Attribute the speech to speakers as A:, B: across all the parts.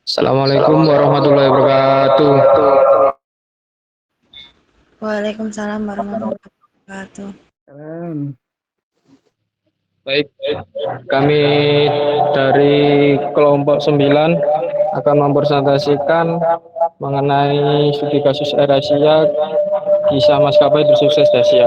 A: Assalamualaikum warahmatullahi wabarakatuh.
B: Waalaikumsalam warahmatullahi wabarakatuh.
A: Baik, kami dari kelompok 9 akan mempresentasikan mengenai studi kasus AirAsia, kisah maskapai tersukses di Asia.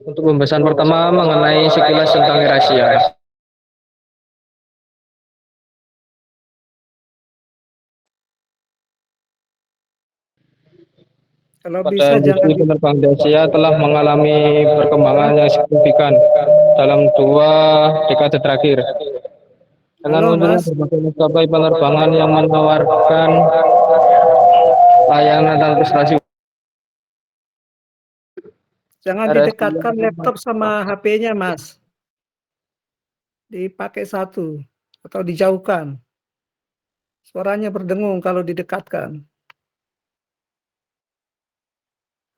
A: Untuk pembahasan pertama mengenai sekilas tentang AirAsia. Pada industri penerbangan di Asia telah mengalami perkembangan yang signifikan dalam 2 dekade terakhir. Dengan munculnya berbagai maskapai penerbangan yang menawarkan layanan transportasi.
C: Jangan didekatkan laptop sama HP-nya, Mas. Dipakai satu atau dijauhkan. Suaranya berdengung kalau didekatkan.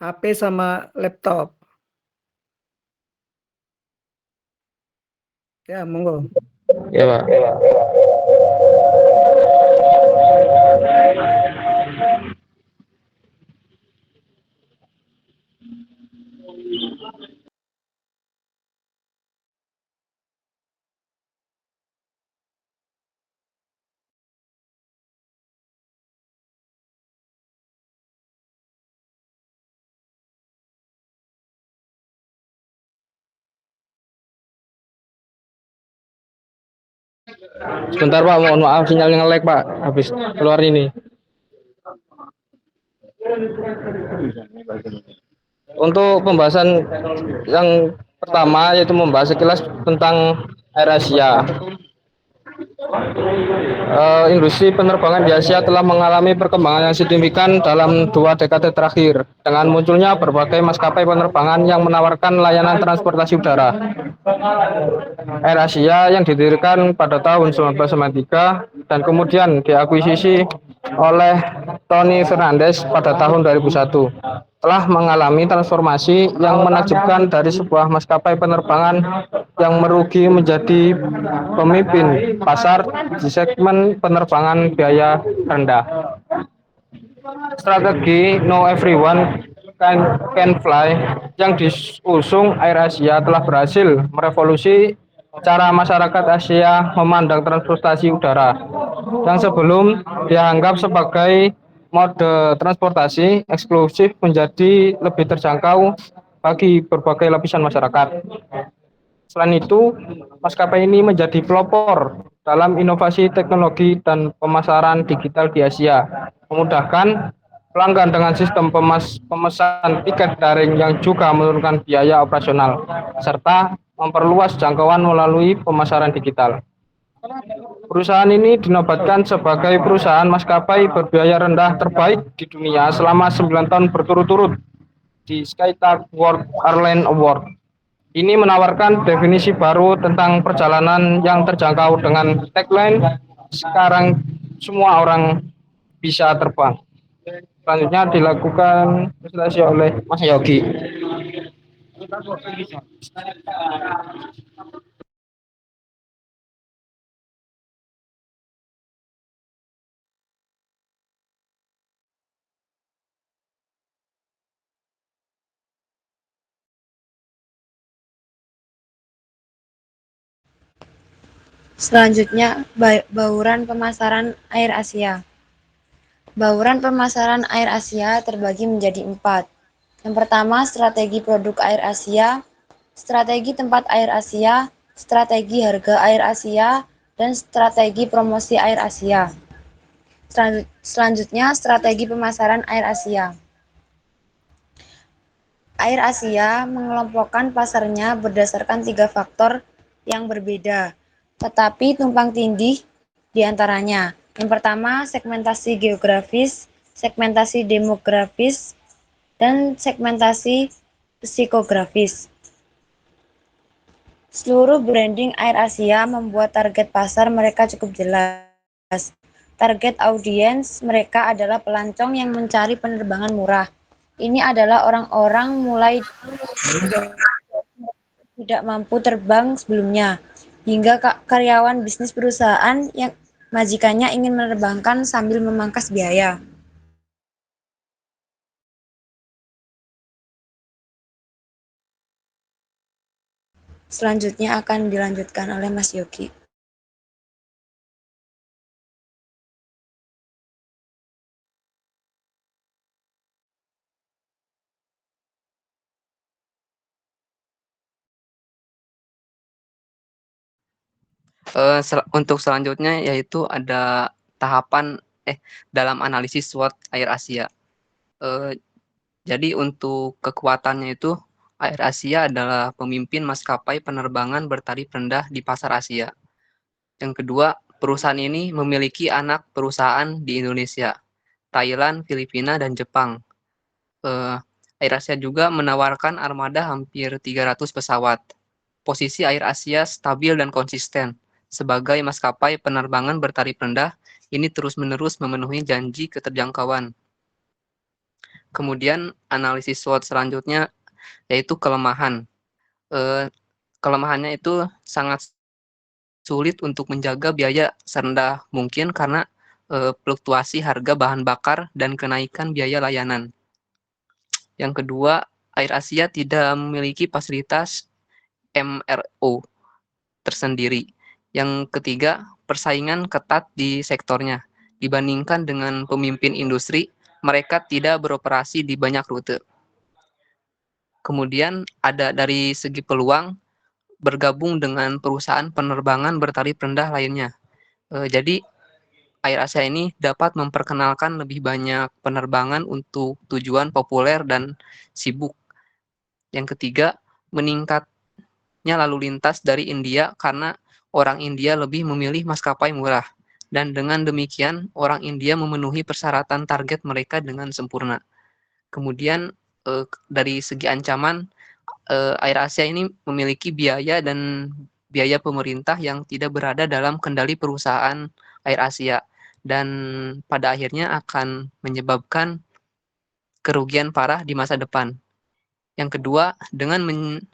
C: HP sama laptop. Ya, monggo.
A: Ya, Pak. Sebentar Pak, mohon maaf sinyalnya nge-lag Pak, habis keluar ini. Untuk pembahasan yang pertama yaitu membahas sekilas tentang AirAsia. Industri penerbangan di Asia telah mengalami perkembangan yang signifikan dalam 2 dekade terakhir dengan munculnya berbagai maskapai penerbangan yang menawarkan layanan transportasi udara. AirAsia yang didirikan pada tahun 1993 dan kemudian diakuisisi oleh Tony Fernandes pada tahun 2001 telah mengalami transformasi yang menakjubkan dari sebuah maskapai penerbangan yang merugi menjadi pemimpin pasar di segmen penerbangan biaya rendah. Strategi No Everyone Can Fly yang diusung AirAsia telah berhasil merevolusi cara masyarakat Asia memandang transportasi udara yang sebelum dianggap sebagai mode transportasi eksklusif menjadi lebih terjangkau bagi berbagai lapisan masyarakat. Selain itu, maskapai ini menjadi pelopor dalam inovasi teknologi dan pemasaran digital di Asia, memudahkan pelanggan dengan sistem pemesan tiket daring yang juga menurunkan biaya operasional, serta memperluas jangkauan melalui pemasaran digital. Perusahaan ini dinobatkan sebagai perusahaan maskapai berbiaya rendah terbaik di dunia selama 9 tahun berturut-turut di Skytrax World Airline Award. Ini menawarkan definisi baru tentang perjalanan yang terjangkau dengan tagline "Sekarang semua orang bisa terbang". Selanjutnya dilakukan presentasi oleh Mas Yogi.
B: Selanjutnya, bauran pemasaran AirAsia. Bauran pemasaran AirAsia terbagi menjadi 4. Yang pertama, strategi produk AirAsia, strategi tempat AirAsia, strategi harga AirAsia, dan strategi promosi AirAsia. Selanjutnya, strategi pemasaran AirAsia. AirAsia mengelompokkan pasarnya berdasarkan 3 faktor yang berbeda, tetapi tumpang tindih di antaranya. Yang pertama, segmentasi geografis, segmentasi demografis, dan segmentasi psikografis. Seluruh branding Air Asia membuat target pasar mereka cukup jelas. Target audiens mereka adalah pelancong yang mencari penerbangan murah. Ini adalah orang-orang mulai tidak mampu terbang sebelumnya, hingga karyawan bisnis perusahaan yang majikannya ingin menerbangkan sambil memangkas biaya. Selanjutnya akan dilanjutkan oleh Mas Yogi.
D: Untuk selanjutnya yaitu ada tahapan dalam analisis SWOT Air Asia. Jadi untuk kekuatannya itu Air Asia adalah pemimpin maskapai penerbangan bertarif rendah di pasar Asia. Yang kedua, perusahaan ini memiliki anak perusahaan di Indonesia, Thailand, Filipina, dan Jepang. Air Asia juga menawarkan armada hampir 300 pesawat. Posisi Air Asia stabil dan konsisten. Sebagai maskapai penerbangan bertarif rendah, ini terus-menerus memenuhi janji keterjangkauan. Kemudian analisis SWOT selanjutnya yaitu kelemahan. Kelemahannya itu sangat sulit untuk menjaga biaya serendah mungkin karena fluktuasi harga bahan bakar dan kenaikan biaya layanan. Yang kedua, Air Asia tidak memiliki fasilitas MRO tersendiri. Yang ketiga, persaingan ketat di sektornya. Dibandingkan dengan pemimpin industri, mereka tidak beroperasi di banyak rute. Kemudian ada dari segi peluang bergabung dengan perusahaan penerbangan bertarif rendah lainnya. Jadi Air Asia ini dapat memperkenalkan lebih banyak penerbangan untuk tujuan populer dan sibuk. Yang ketiga, meningkatnya lalu lintas dari India karena orang India lebih memilih maskapai murah. Dan dengan demikian, orang India memenuhi persyaratan target mereka dengan sempurna. Kemudian dari segi ancaman, Air Asia ini memiliki biaya dan biaya pemerintah yang tidak berada dalam kendali perusahaan Air Asia. Dan pada akhirnya akan menyebabkan kerugian parah di masa depan. Yang kedua, dengan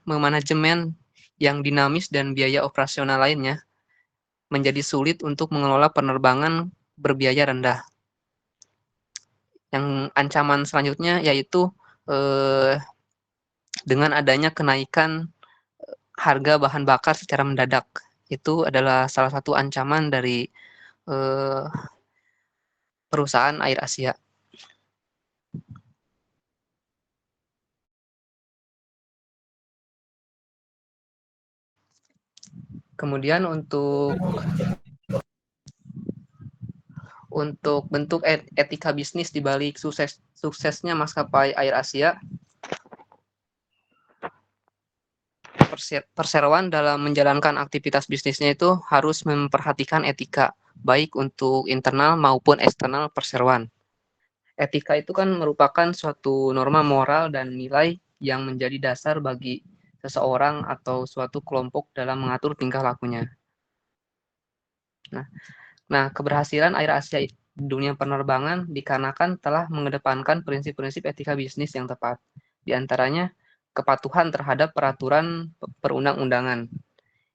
D: memanajemen yang dinamis dan biaya operasional lainnya, menjadi sulit untuk mengelola penerbangan berbiaya rendah. Yang ancaman selanjutnya yaitu dengan adanya kenaikan harga bahan bakar secara mendadak. Itu adalah salah satu ancaman dari perusahaan Air Asia. Kemudian untuk bentuk etika bisnis di balik suksesnya maskapai Air Asia, perseroan dalam menjalankan aktivitas bisnisnya itu harus memperhatikan etika, baik untuk internal maupun eksternal perseroan. Etika itu kan merupakan suatu norma moral dan nilai yang menjadi dasar bagi seseorang atau suatu kelompok dalam mengatur tingkah lakunya. Nah, keberhasilan Air Asia di dunia penerbangan dikarenakan telah mengedepankan prinsip-prinsip etika bisnis yang tepat. Di antaranya, kepatuhan terhadap peraturan perundang-undangan.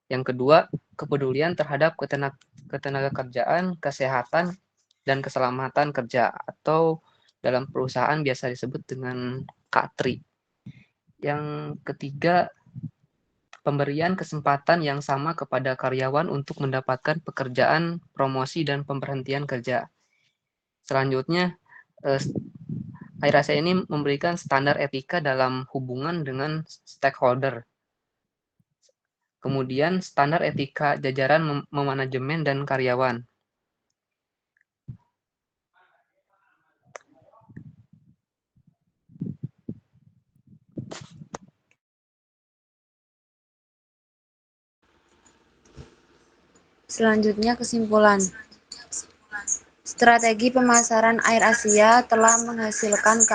D: Yang kedua, kepedulian terhadap ketenaga kerjaan, kesehatan, dan keselamatan kerja atau dalam perusahaan biasa disebut dengan KTRI. Yang ketiga, pemberian kesempatan yang sama kepada karyawan untuk mendapatkan pekerjaan, promosi, dan pemberhentian kerja. Selanjutnya, Air Asia ini memberikan standar etika dalam hubungan dengan stakeholder. Kemudian, standar etika jajaran manajemen dan karyawan.
B: Selanjutnya kesimpulan. Strategi pemasaran Air Asia telah menghasilkan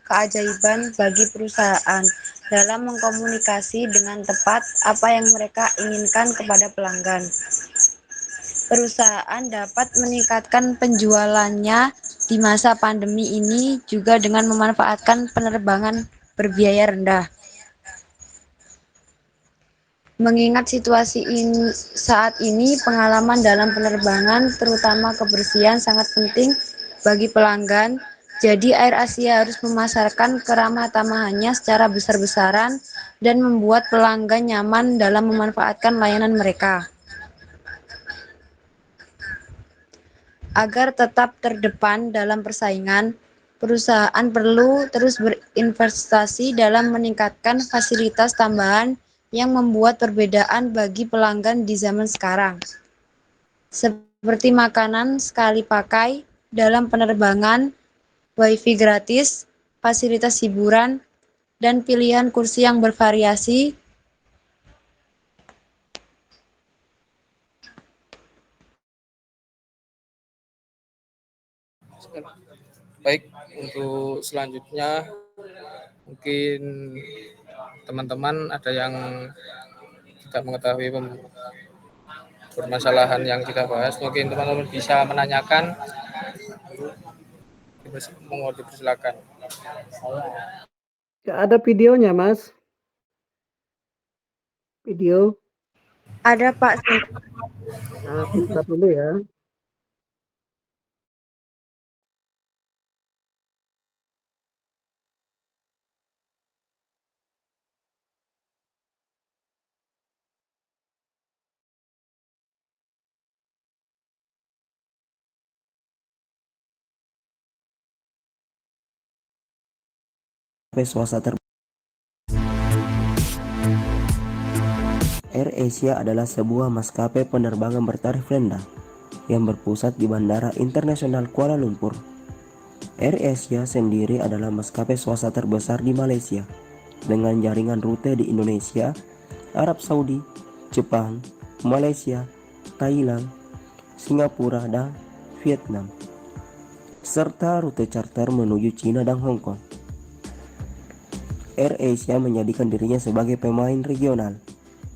B: keajaiban bagi perusahaan. dalam mengkomunikasi dengan tepat apa yang mereka inginkan kepada pelanggan. Perusahaan dapat meningkatkan penjualannya di masa pandemi ini juga dengan memanfaatkan penerbangan berbiaya rendah. Mengingat situasi saat ini, pengalaman dalam penerbangan, terutama kebersihan, sangat penting bagi pelanggan. Jadi, AirAsia harus memasarkan keramah tamahannya secara besar-besaran dan membuat pelanggan nyaman dalam memanfaatkan layanan mereka. Agar tetap terdepan dalam persaingan, perusahaan perlu terus berinvestasi dalam meningkatkan fasilitas tambahan yang membuat perbedaan bagi pelanggan di zaman sekarang. Seperti makanan sekali pakai dalam penerbangan, wifi gratis, fasilitas hiburan, dan pilihan kursi yang bervariasi.
A: Baik, untuk selanjutnya mungkin teman-teman ada yang tidak mengetahui permasalahan yang kita bahas, mungkin teman-teman bisa menanyakan. Mohon dipersilakan.
C: Nggak ada videonya, Mas. Video.
B: Ada Pak.
C: Nah, sebentar dulu ya.
E: Swasta AirAsia adalah sebuah maskapai penerbangan bertarif rendah yang berpusat di Bandara Internasional Kuala Lumpur. AirAsia sendiri adalah maskapai swasta terbesar di Malaysia dengan jaringan rute di Indonesia, Arab Saudi, Jepang, Malaysia, Thailand, Singapura, dan Vietnam, serta rute charter menuju Cina dan Hong Kong. AirAsia menjadikan dirinya sebagai pemain regional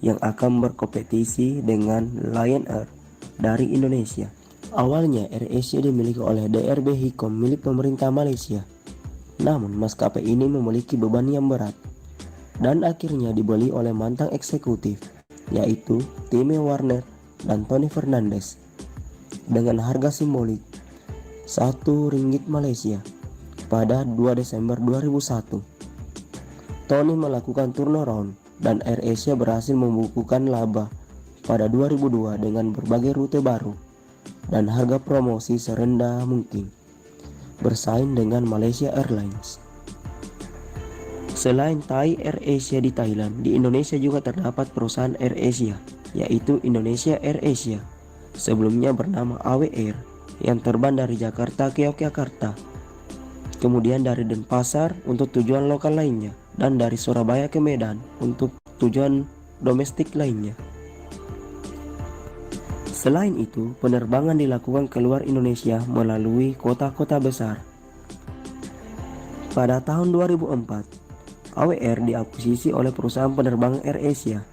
E: yang akan berkompetisi dengan Lion Air dari Indonesia. Awalnya AirAsia dimiliki oleh DRB Hicom milik pemerintah Malaysia. Namun maskapai ini memiliki beban yang berat dan akhirnya dibeli oleh mantan eksekutif, yaitu Timmy Warner dan Tony Fernandes dengan harga simbolik RM1 Malaysia pada 2 Desember 2001. Tony melakukan turnaround dan AirAsia berhasil membukukan laba pada 2002 dengan berbagai rute baru dan harga promosi serendah mungkin, bersaing dengan Malaysia Airlines. Selain Thai AirAsia di Thailand, di Indonesia juga terdapat perusahaan AirAsia, yaitu Indonesia AirAsia, sebelumnya bernama AW Air, yang terbang dari Jakarta ke Yogyakarta, kemudian dari Denpasar untuk tujuan lokal lainnya, dan dari Surabaya ke Medan untuk tujuan domestik lainnya. Selain itu, penerbangan dilakukan keluar Indonesia melalui kota-kota besar. Pada tahun 2004, AWR diakuisisi oleh perusahaan penerbangan AirAsia.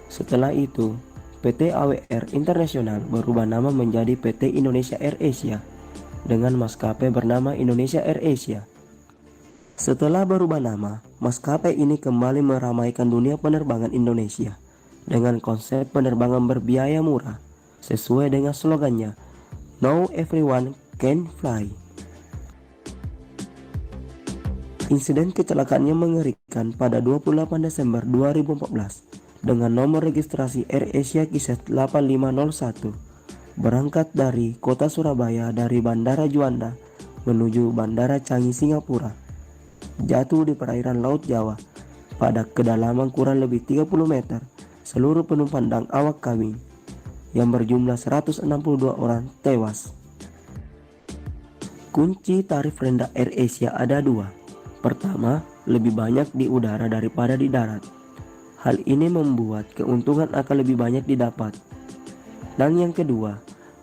E: Setelah itu, PT AWR Internasional berubah nama menjadi PT Indonesia AirAsia dengan maskapai bernama Indonesia AirAsia. Setelah berubah nama, maskapai ini kembali meramaikan dunia penerbangan Indonesia dengan konsep penerbangan berbiaya murah sesuai dengan slogannya "Now Everyone Can Fly". Insiden kecelakaannya mengerikan pada 28 Desember 2014 dengan nomor registrasi AirAsia KISET 8501 berangkat dari kota Surabaya dari Bandara Juanda menuju Bandara Changi, Singapura, jatuh di perairan Laut Jawa pada kedalaman kurang lebih 30 meter. Seluruh penumpang dan awak kabin yang berjumlah 162 orang tewas. Kunci tarif rendah AirAsia ada dua. Pertama, lebih banyak di udara daripada di darat. Hal ini membuat keuntungan akan lebih banyak didapat. Dan yang kedua,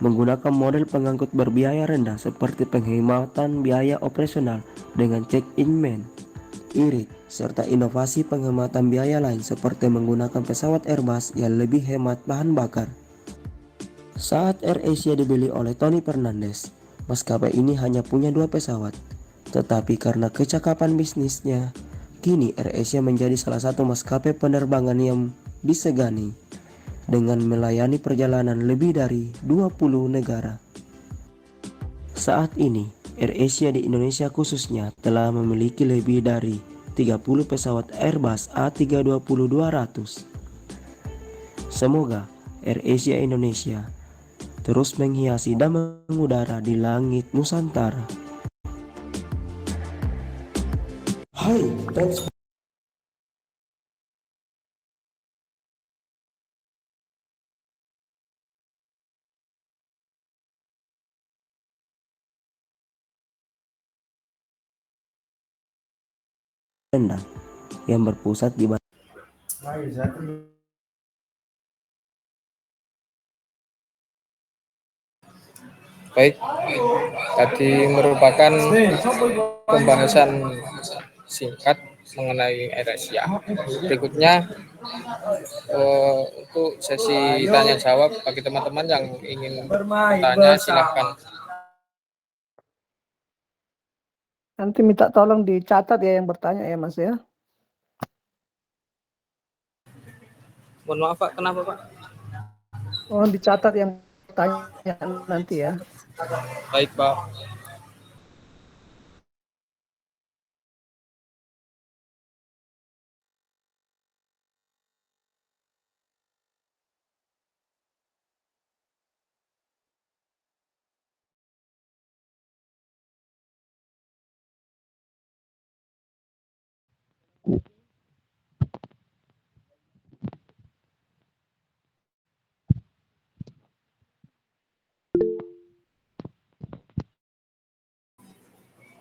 E: menggunakan model pengangkut berbiaya rendah seperti penghematan biaya operasional dengan check-in man. irit, serta inovasi penghematan biaya lain seperti menggunakan pesawat Airbus yang lebih hemat bahan bakar. Saat AirAsia dibeli oleh Tony Fernandes, maskapai ini hanya punya 2 pesawat. Tetapi karena kecakapan bisnisnya, kini AirAsia menjadi salah satu maskapai penerbangan yang disegani dengan melayani perjalanan lebih dari 20 negara. Saat ini, AirAsia di Indonesia khususnya telah memiliki lebih dari 30 pesawat Airbus A320-200. Semoga AirAsia Indonesia terus menghiasi dan mengudara di langit Nusantara. Hai, thanks. Rendah yang berpusat di
A: Baik, tadi merupakan pembahasan singkat mengenai AirAsia. Berikutnya untuk sesi tanya jawab bagi teman-teman yang ingin bertanya silahkan.
C: Nanti minta tolong dicatat ya yang bertanya ya Mas ya.
A: Mohon maaf Pak, kenapa Pak?
C: Oh, dicatat yang bertanya nanti ya.
A: Baik Pak.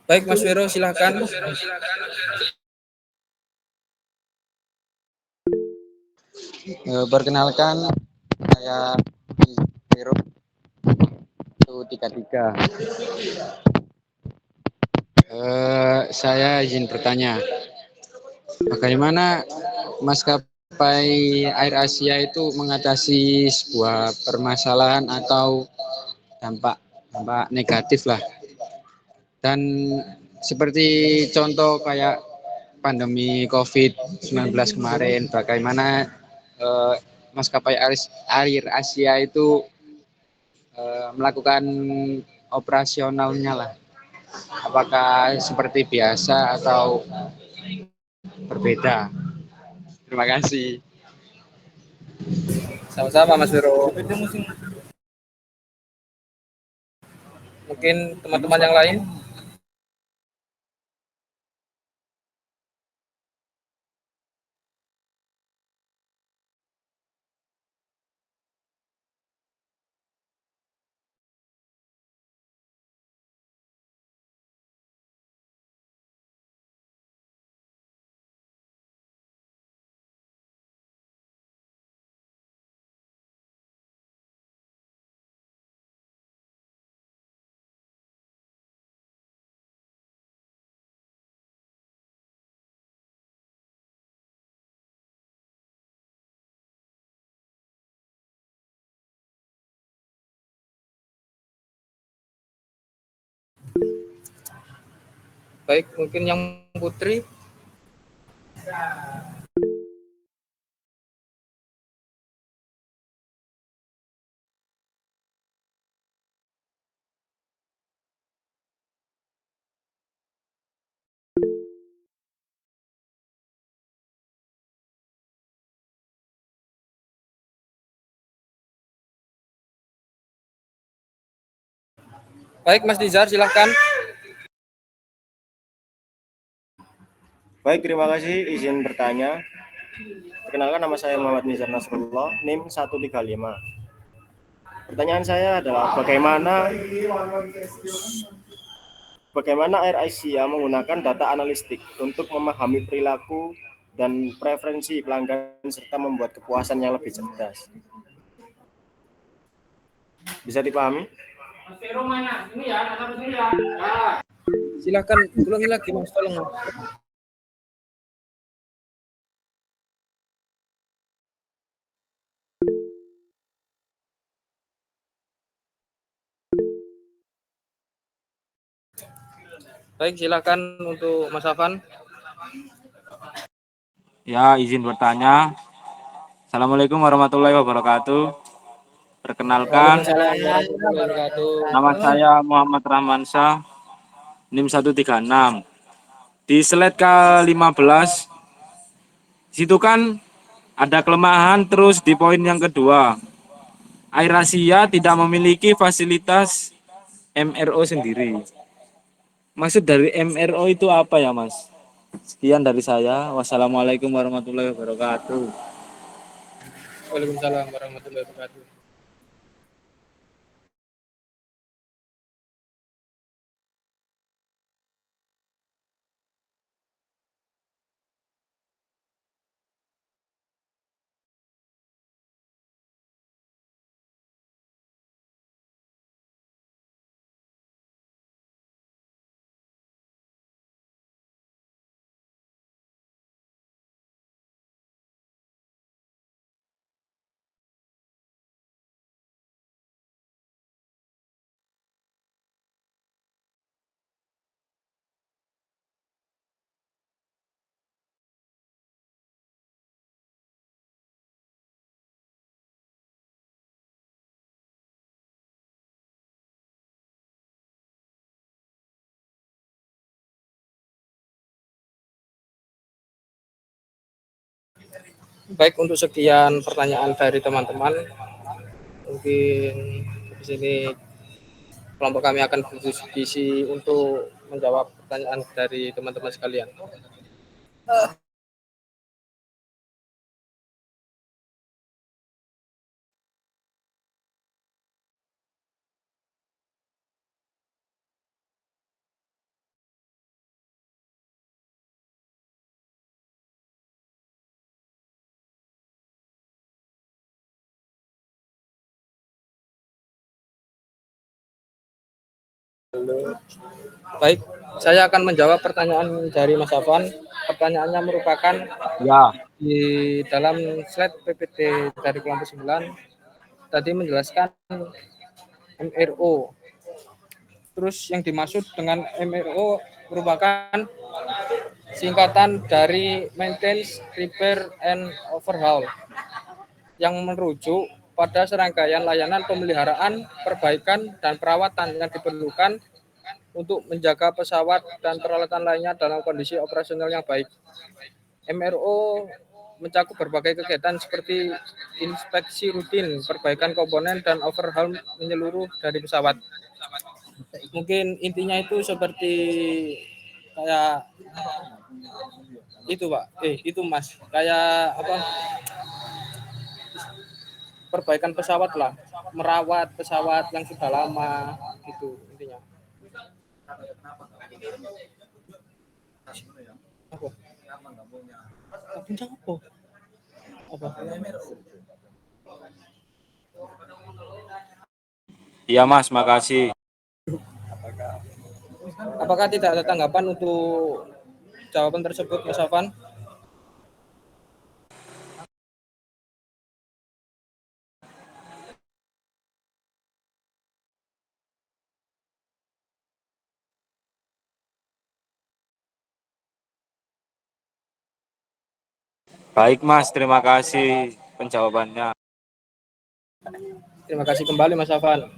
A: Baik Mas Vero, silahkan.
F: Perkenalkan, saya Vero 133. Saya izin bertanya, bagaimana maskapai AirAsia itu mengatasi sebuah permasalahan atau dampak negatif lah. Dan seperti contoh kayak pandemi COVID-19 kemarin, bagaimana maskapai AirAsia itu melakukan operasionalnya lah. Apakah seperti biasa atau berbeda? Terima kasih.
A: Sama-sama Mas Vero. Mungkin teman-teman yang lain. Baik, mungkin yang Putri. Baik Mas Nizar, silahkan.
G: Baik, terima kasih izin bertanya. Perkenalkan, nama saya Muhammad Nizar Nasrullah, NIM 135. Pertanyaan saya adalah bagaimana AirAsia menggunakan data analistik untuk memahami perilaku dan preferensi pelanggan serta membuat kepuasan yang lebih cerdas. Bisa dipahami?
A: Silahkan ulangi lagi Mas, tolong. Baik, silakan untuk Mas Afan.
H: Ya, izin bertanya. Assalamualaikum warahmatullahi wabarakatuh. Perkenalkan,
A: Waalaikumsalam warahmatullahi wabarakatuh.
H: nama saya Muhammad Rahmansyah, NIM 136. Di slide ke-15, situ kan ada kelemahan terus di poin yang kedua. AirAsia tidak memiliki fasilitas MRO sendiri. Maksud dari MRO itu apa ya, Mas? Sekian dari saya. Wassalamualaikum warahmatullahi wabarakatuh.
A: Waalaikumsalam warahmatullahi wabarakatuh. Baik, untuk sekian pertanyaan dari teman-teman, mungkin di sini kelompok kami akan berdiskusi untuk menjawab pertanyaan dari teman-teman sekalian. Baik, saya akan menjawab pertanyaan dari Mas Afan. Pertanyaannya merupakan
H: Ya,
A: di dalam slide PPT dari kelompok 9 tadi menjelaskan MRO. Terus yang dimaksud dengan MRO merupakan singkatan dari Maintenance, Repair, and Overhaul yang merujuk pada serangkaian layanan pemeliharaan, perbaikan, dan perawatan yang diperlukan untuk menjaga pesawat dan peralatan lainnya dalam kondisi operasional yang baik. MRO mencakup berbagai kegiatan seperti inspeksi rutin, perbaikan komponen, dan overhaul menyeluruh dari pesawat. Mungkin intinya itu seperti kayak itu Pak, itu Mas, kayak apa, perbaikan pesawat lah, merawat pesawat yang sudah lama, gitu intinya. Apa? Apa?
H: iya Mas, makasih.
A: Apakah tidak ada tanggapan untuk jawaban tersebut, Mas Afan?
H: Baik Mas, terima kasih penjawabannya.
A: Terima kasih kembali, Mas Afan.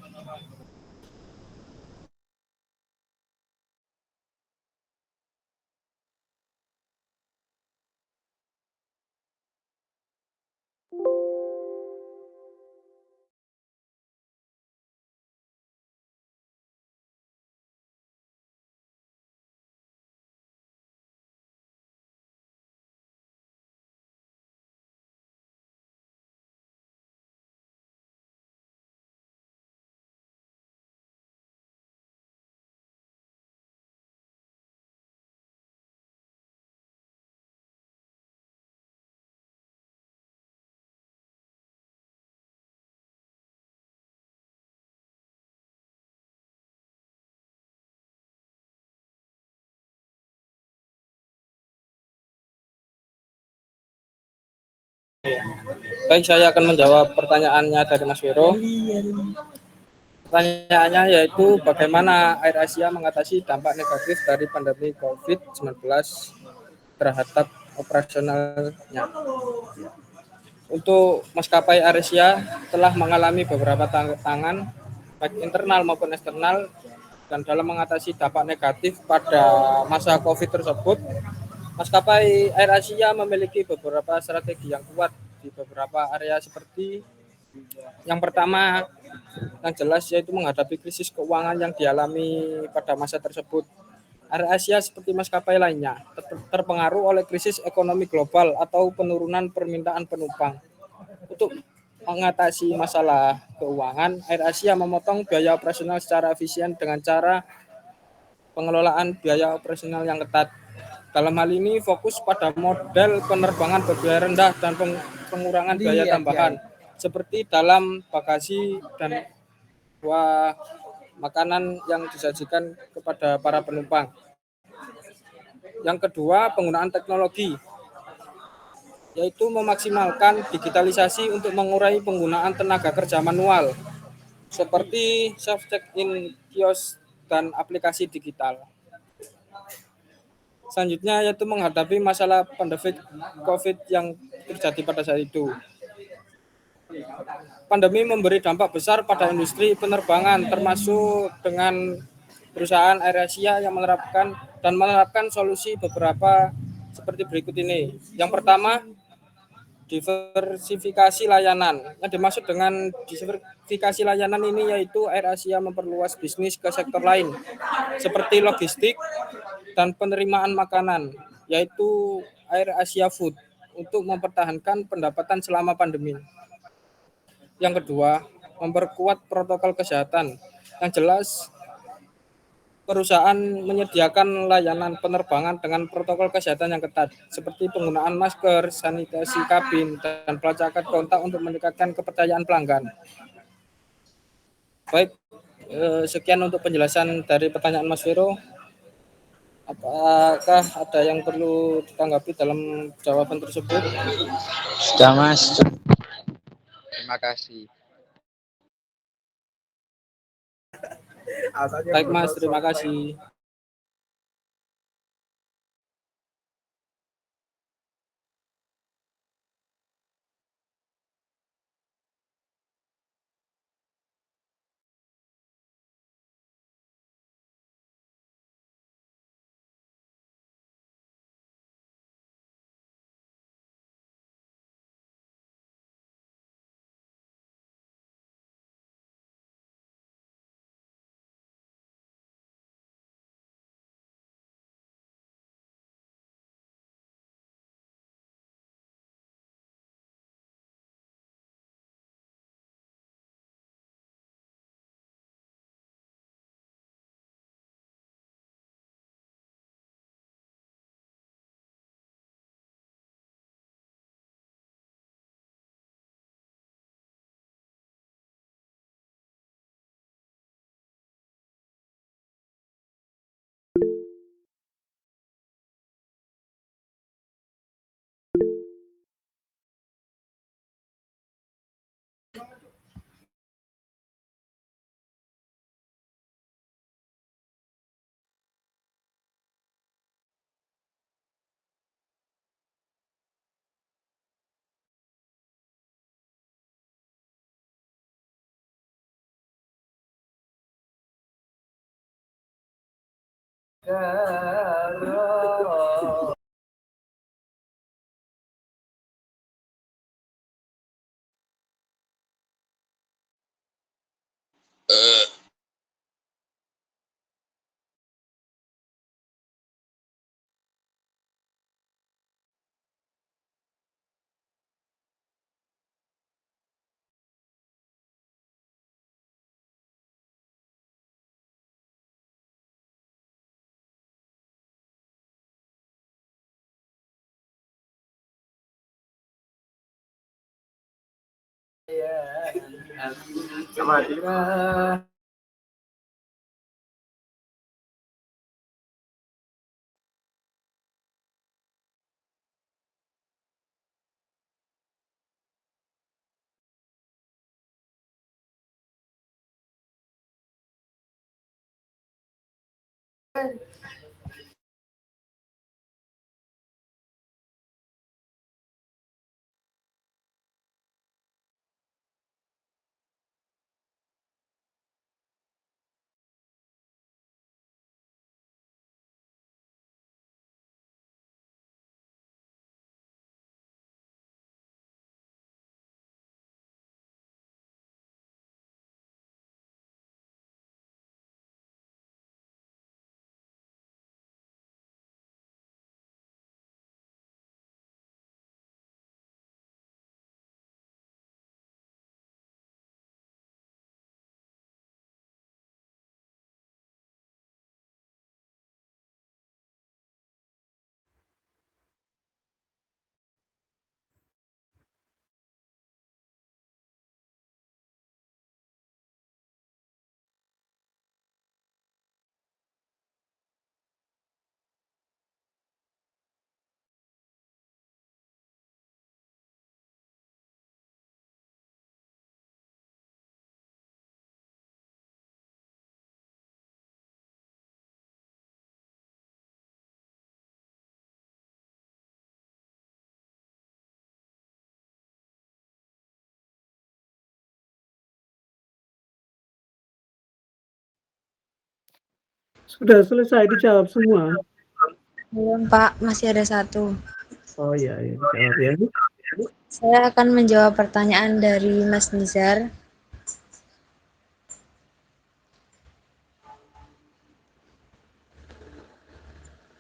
A: Baik, saya akan menjawab pertanyaannya dari Mas Vero. Pertanyaannya yaitu bagaimana Air Asia mengatasi dampak negatif dari pandemi COVID-19 terhadap operasionalnya. Untuk maskapai Air Asia telah mengalami beberapa tantangan baik internal maupun eksternal, dan dalam mengatasi dampak negatif pada masa COVID tersebut, maskapai Air Asia memiliki beberapa strategi yang kuat di beberapa area seperti yang pertama yang jelas yaitu menghadapi krisis keuangan yang dialami pada masa tersebut. Air Asia seperti maskapai lainnya terpengaruh oleh krisis ekonomi global atau penurunan permintaan penumpang. Untuk mengatasi masalah keuangan, Air Asia memotong biaya operasional secara efisien dengan cara pengelolaan biaya operasional yang ketat. Dalam hal ini fokus pada model penerbangan berbiaya rendah dan pengurangan biaya tambahan, seperti dalam bagasi dan buah makanan yang disajikan kepada para penumpang. Yang kedua, penggunaan teknologi, yaitu memaksimalkan digitalisasi untuk mengurangi penggunaan tenaga kerja manual, seperti self check-in kios dan aplikasi digital. Selanjutnya yaitu menghadapi masalah pandemi COVID yang terjadi pada saat itu. Pandemi memberi dampak besar pada industri penerbangan, termasuk dengan perusahaan Air Asia yang menerapkan solusi beberapa seperti berikut ini. Yang pertama, diversifikasi layanan. Yang dimaksud dengan diversifikasi layanan ini yaitu Air Asia memperluas bisnis ke sektor lain, seperti logistik dan penerimaan makanan, yaitu Air Asia Food, untuk mempertahankan pendapatan selama pandemi. Yang kedua, memperkuat protokol kesehatan. Yang jelas, perusahaan menyediakan layanan penerbangan dengan protokol kesehatan yang ketat, seperti penggunaan masker, sanitasi kabin, dan pelacakan kontak untuk meningkatkan kepercayaan pelanggan. Baik, sekian untuk penjelasan dari pertanyaan Mas Vero. Apakah ada yang perlu ditanggapi dalam jawaban tersebut?
F: Sudah Mas. Terima kasih.
A: Baik Mas, terima kasih.
C: Sudah selesai dijawab semua?
B: Belum, Pak, masih ada satu.
C: Oh iya, iya dijawab ya.
B: Saya akan menjawab pertanyaan dari Mas Nizar.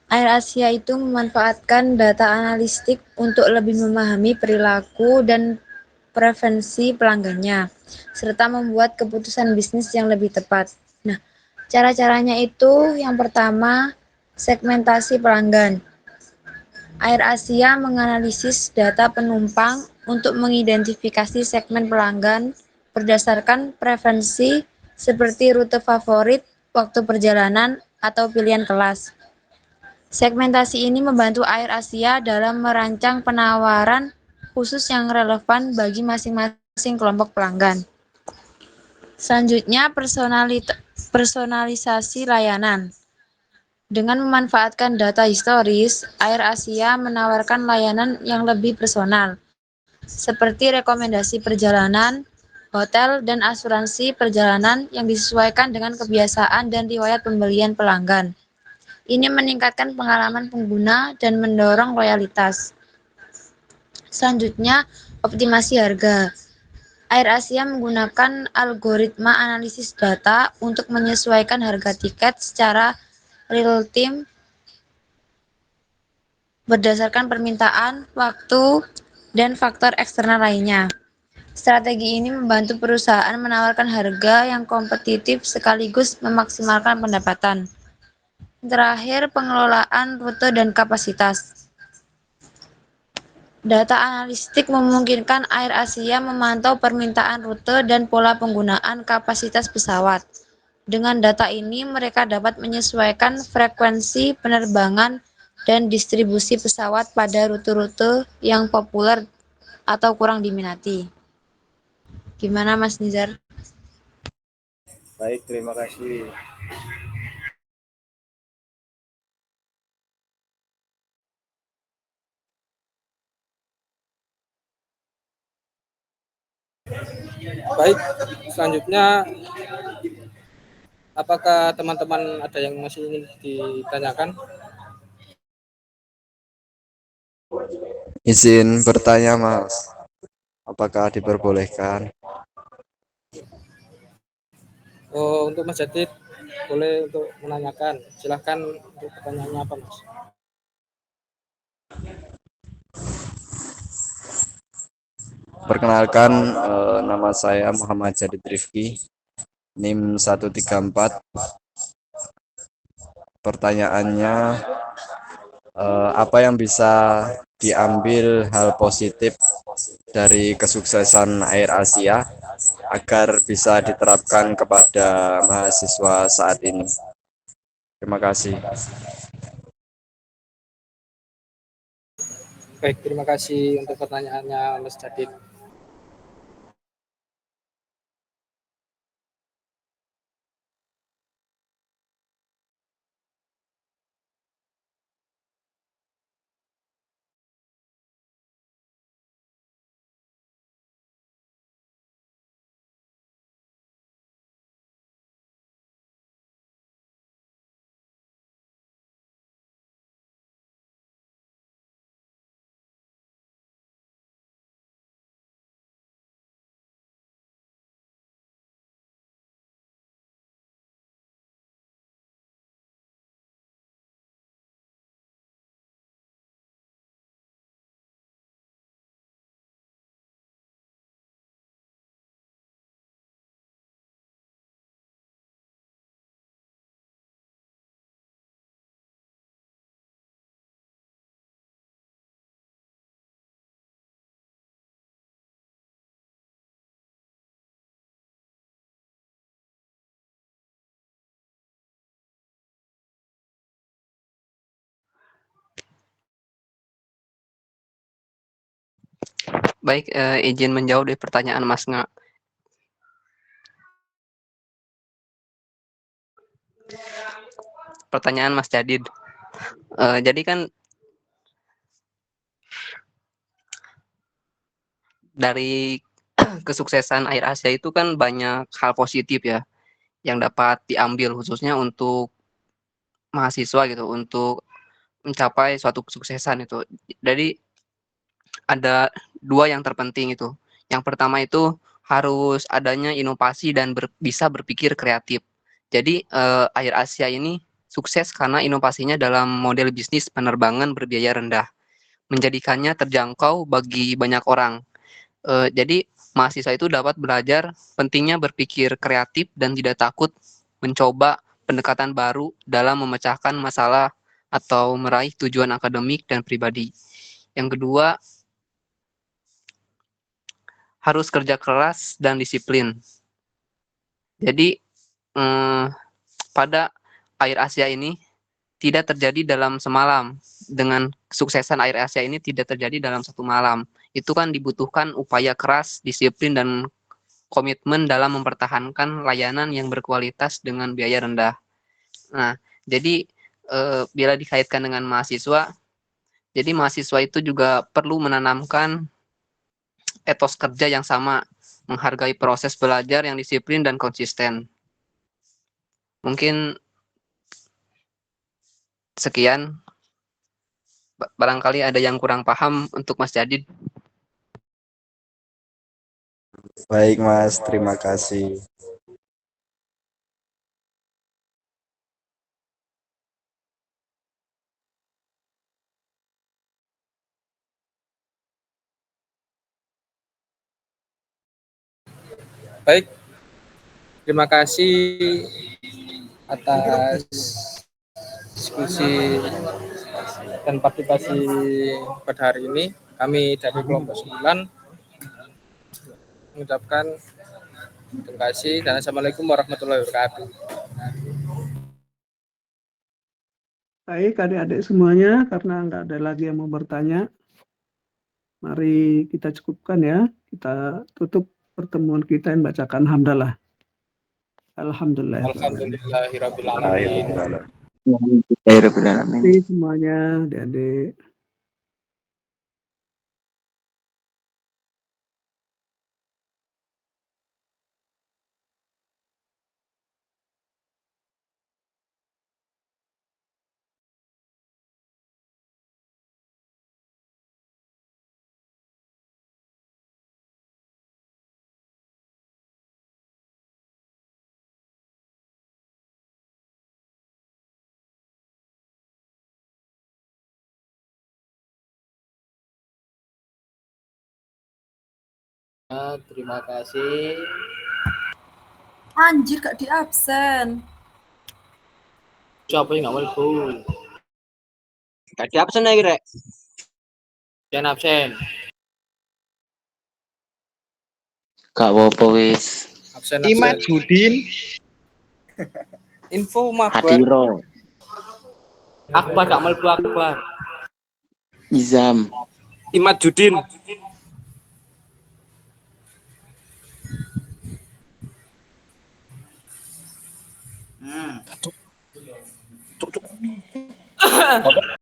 B: AirAsia itu memanfaatkan data analistik untuk lebih memahami perilaku dan preferensi pelanggannya, serta membuat keputusan bisnis yang lebih tepat. Nah, cara-caranya itu yang pertama, segmentasi pelanggan. AirAsia menganalisis data penumpang untuk mengidentifikasi segmen pelanggan berdasarkan preferensi seperti rute favorit, waktu perjalanan, atau pilihan kelas. Segmentasi ini membantu AirAsia dalam merancang penawaran khusus yang relevan bagi masing-masing kelompok pelanggan. Selanjutnya, personalisasi layanan. Dengan memanfaatkan data historis, AirAsia menawarkan layanan yang lebih personal, seperti rekomendasi perjalanan, hotel, dan asuransi perjalanan yang disesuaikan dengan kebiasaan dan riwayat pembelian pelanggan. Ini meningkatkan pengalaman pengguna dan mendorong loyalitas. Selanjutnya, optimasi harga. AirAsia menggunakan algoritma analisis data untuk menyesuaikan harga tiket secara real-time berdasarkan permintaan, waktu, dan faktor eksternal lainnya. Strategi ini membantu perusahaan menawarkan harga yang kompetitif sekaligus memaksimalkan pendapatan. Terakhir, pengelolaan rute dan kapasitas. Data analistik memungkinkan AirAsia memantau permintaan rute dan pola penggunaan kapasitas pesawat. Dengan data ini, mereka dapat menyesuaikan frekuensi penerbangan dan distribusi pesawat pada rute-rute yang populer atau kurang diminati. Gimana, Mas Nizar?
G: Baik, terima kasih.
A: Baik, selanjutnya apakah teman-teman ada yang masih ingin ditanyakan?
F: Izin bertanya, Mas. Apakah diperbolehkan?
A: Oh, untuk Mas Jadid boleh untuk menanyakan. Silahkan untuk pertanyaannya apa, Mas?
F: Perkenalkan, nama saya Muhammad Jadid Rifki, NIM 134. Pertanyaannya, apa yang bisa diambil hal positif dari kesuksesan AirAsia agar bisa diterapkan kepada mahasiswa saat ini? Terima kasih.
A: Baik, terima kasih untuk pertanyaannya, Mas Jadid.
D: Baik, izin menjawab dari pertanyaan Mas Nga. Pertanyaan Mas Jadid. Jadi kan dari kesuksesan Air Asia itu kan banyak hal positif ya yang dapat diambil khususnya untuk mahasiswa gitu untuk mencapai suatu kesuksesan itu. Jadi ada dua yang terpenting itu. Yang pertama itu harus adanya inovasi dan bisa berpikir kreatif. Jadi Air Asia ini sukses karena inovasinya dalam model bisnis penerbangan berbiaya rendah, menjadikannya terjangkau bagi banyak orang. Jadi mahasiswa itu dapat belajar pentingnya berpikir kreatif dan tidak takut mencoba pendekatan baru dalam memecahkan masalah atau meraih tujuan akademik dan pribadi. Yang kedua, harus kerja keras dan disiplin. Jadi pada Air Asia ini tidak terjadi dalam semalam. Dengan kesuksesan Air Asia ini tidak terjadi dalam satu malam. Itu kan dibutuhkan upaya keras, disiplin, dan komitmen dalam mempertahankan layanan yang berkualitas dengan biaya rendah. Nah, jadi bila dikaitkan dengan mahasiswa, jadi mahasiswa itu juga perlu menanamkan etos kerja yang sama, menghargai proses belajar yang disiplin dan konsisten. Mungkin sekian. Barangkali ada yang kurang paham untuk Mas Jadid.
F: Baik Mas, terima kasih.
A: Baik, terima kasih atas diskusi dan partisipasi pada hari ini. Kami dari kelompok 9 mengucapkan terima kasih dan assalamualaikum warahmatullahi wabarakatuh.
C: Baik, adik-adik semuanya, karena nggak ada lagi yang mau bertanya, mari kita cukupkan ya. Kita tutup pertemuan kita yang bacakan hamdalah. Alhamdulillah.
A: Alhamdulillahirabbil alamin.
C: Terima kasih semuanya, adik-adik.
A: Terima kasih.
I: Anjir, gak di absen.
A: Siapa yang nggak mau?
J: Gak di absen lagi, Rek.
A: Jangan absen.
J: Gak apa-apa wis.
A: Absen.
K: Imad Judin.
A: Info mabar.
J: Hadiro.
A: Akbar gak melbu Akbar.
J: Izam.
H: Imad Judin.